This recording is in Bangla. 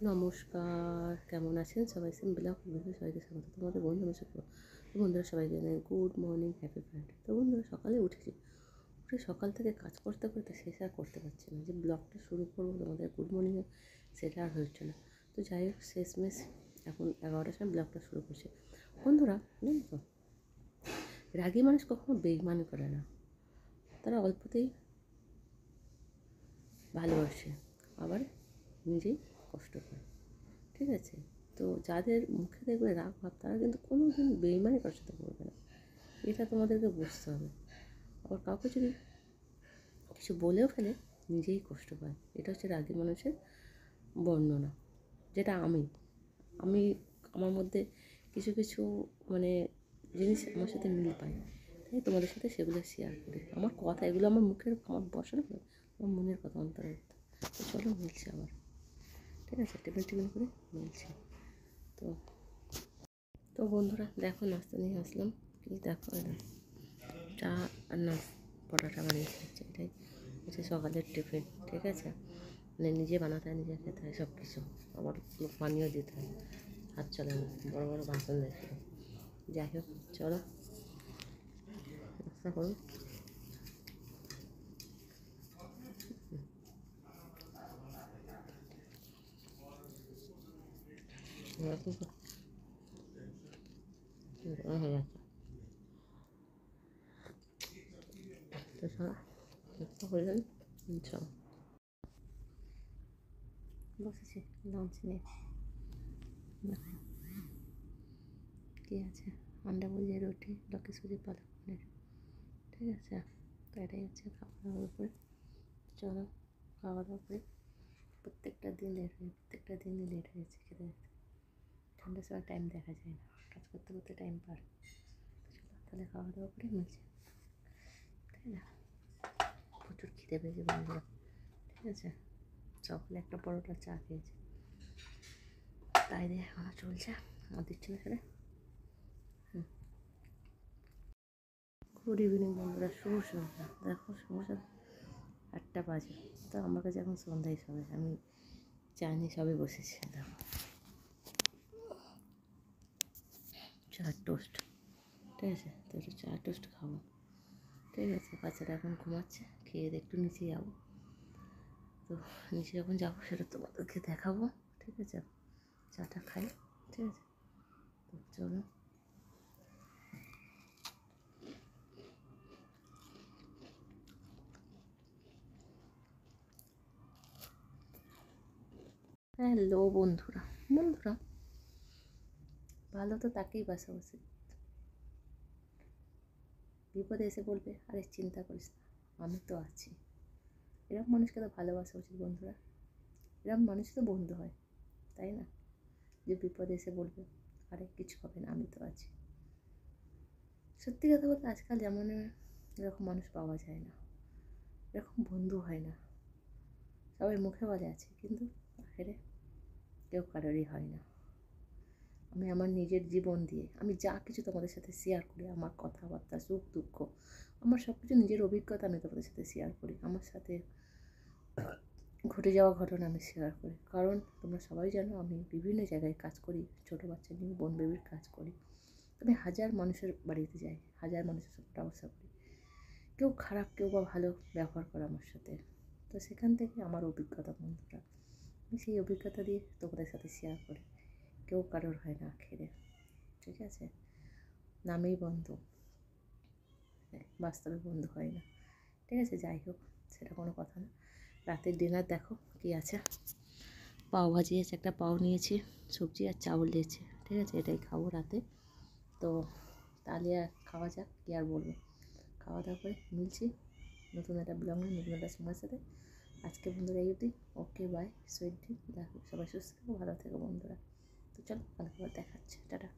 নমস্কার, কেমন আছেন সবাই? ব্লগ ভিডিও সবাইকে স্বাগত। তোমাদের বন্ধু আমি শুক্র। তো বন্ধুরা সবাইকে জানাই গুড মর্নিং, হ্যাপি ফ্রাইডে। তো বন্ধুরা সকালে উঠেছি, উঠে সকাল থেকে কাজ করতে করতে শেষ আর করতে পারছি না, যে ব্লগটা শুরু করবো তোমাদের গুড মর্নিংয়ে, সেটা আর হচ্ছে না। তো যাই হোক, শেষমেশ এখন 11টার সময় ব্লগটা শুরু করছে। বন্ধুরা জানো তো, রাগী মানুষ কখনো বেইমানি করে না, তারা অল্পতেই ভালোবাসে, আবার নিজেই কষ্ট করে। ঠিক আছে? তো যাদের মুখে দেখবে রাগ ভাব, তারা কিন্তু কোনো দিন বেইমানি করার সাথে করবে না, এটা তোমাদেরকে বুঝতে হবে। আবার কাউকে যদি কিছু বলেও ফেলে, নিজেই কষ্ট পায়। এটা হচ্ছে রাগী মানুষের বর্ণনা, যেটা আমি আমি আমার মধ্যে কিছু কিছু মানে জিনিস আমার সাথে মিল পাই, তাই তোমাদের সাথে সেগুলো শেয়ার করি। আমার কথা এগুলো আমার মুখের আমার বসে না, আমার মনের কথা, অন্তরের কথা। তো চলো মিলছে আবার, ঠিক আছে? টেবিল টেবিল করে মিলছে। তো তো বন্ধুরা দেখো, নাস্তা নিয়ে আসলাম। কি দেখো, এটা চা আর পরোটা বানিয়ে খাচ্ছে। এটাই হচ্ছে সকালের টিফিন। ঠিক আছে? মানে নিজে বানাতে হয়, নিজে খেতে হয় সব কিছু। আবার পানিও দিতে হয়, হাত চলে না, বড়ো বড়ো বাসন দেখে। যাই হোক, চলো নাস্তা করুন। হয়ে যাচ্ছে। তো চলো নাস্তা করে যান। চলো বসেছি লাঞ্চ নিয়ে। কী আছে? আন্ডা ভুজিয়া, রুটি, লক্ষ্মী সুজি, পালক পনির। ঠিক আছে? তো এটাই হচ্ছে খাওয়া দাওয়ার উপরে। চলো খাওয়া দাওয়া করে। প্রত্যেকটা দিন লেট হয়ে, প্রত্যেকটা দিনই লেট হয়েছে খেতে যেতে। ঠান্ডার সময় টাইম দেখা যায় না, কাজ করতে করতে টাইম পার। চলো তাহলে খাওয়া দাওয়া করে মিলছে, তাই না? প্রচুর খিদে পেয়েছে বন্ধুরা। ঠিক আছে? সকালে একটা পরোটা চা খেয়েছি, তাই দিয়ে এখনো চলছে। আর দিচ্ছে না সেটা। গুড ইভিনিং বন্ধুরা, শুভ সন্ধ্যা। দেখো সমস্যা 8টা বাজে, তো আমার কাছে এখন সন্ধ্যায় সবে। আমি চা নিয়ে সবে বসেছি। দেখো চা টোস্ট। ঠিক আছে? তো একটু চা টোস্ট খাবো। ঠিক আছে? বাচ্চারা এখন ঘুমাচ্ছে, খেয়ে দিয়ে একটু নিচে যাবো। তো নিচে যখন যাবো সেটা তোমাদেরকে দেখাবো। ঠিক আছে? চাটা খাই। ঠিক আছে? তো চলো। হ্যালো বন্ধুরা, বন্ধুরা ভালো তো তাকেই বাসা উচিত। বিপদে এসে বলবে, আরে চিন্তা করিস না, আমি তো আছি। এরকম মানুষকে তো ভালোবাসা উচিত বন্ধুরা। এরকম মানুষই তো বন্ধু হয়, তাই না? যে বিপদে এসে বলবে, আরে কিছু হবে না, আমি তো আছি। সত্যি কথা বলতে আজকাল যেমন এরকম মানুষ পাওয়া যায় না, এরকম বন্ধু হয় না। সবাই মুখে বলে আছে, কিন্তু বাইরে কেউ কারোরই হয় না। আমি আমার নিজের জীবন দিয়ে আমি যা কিছু তোমাদের সাথে শেয়ার করি, আমার কথাবার্তা, সুখ দুঃখ, আমার সব কিছু নিজের অভিজ্ঞতা আমি তোমাদের সাথে শেয়ার করি। আমার সাথে ঘটে যাওয়া ঘটনা আমি শেয়ার করি, কারণ তোমরা সবাই জানো আমি বিভিন্ন জায়গায় কাজ করি, ছোটো বাচ্চা নিয়ে বোন বেবির কাজ করি। আমি হাজার মানুষের বাড়িতে যাই, হাজার মানুষের সাথে ব্যবসা করি। কেউ খারাপ, কেউ বা ভালো ব্যবহার করে আমার সাথে। তো সেখান থেকে আমার অভিজ্ঞতা বন্ধুরা, আমি সেই অভিজ্ঞতা দিয়ে তোমাদের সাথে শেয়ার করি। কেউ কারোর হয় না আখেরে। ঠিক আছে? নামেই বন্ধু, বাস্তবে বন্ধু হয় না। ঠিক আছে? যাই হোক, সেটা কোনো কথা না। রাতের ডিনার দেখো কী আছে। পাও ভাজি আছে, একটা পাও নিয়েছি, সবজি আর চাউল দিয়েছে। ঠিক আছে? এটাই খাবো রাতে। তো তাহলে আর খাওয়া যাক, কী আর বলবো। খাওয়া দাওয়া করে মিলছি নতুন একটা ব্লগ নিয়ে, নতুন একটা সময়ের সাথে। আজকে বন্ধুরা এই অবধি। Okay bye, sweet dream. দেখো সবাই সুস্থ থেকো, ভালো থেকো বন্ধুরা। তো চলো, ভালো খাবার দেখাচ্ছে। টাটা।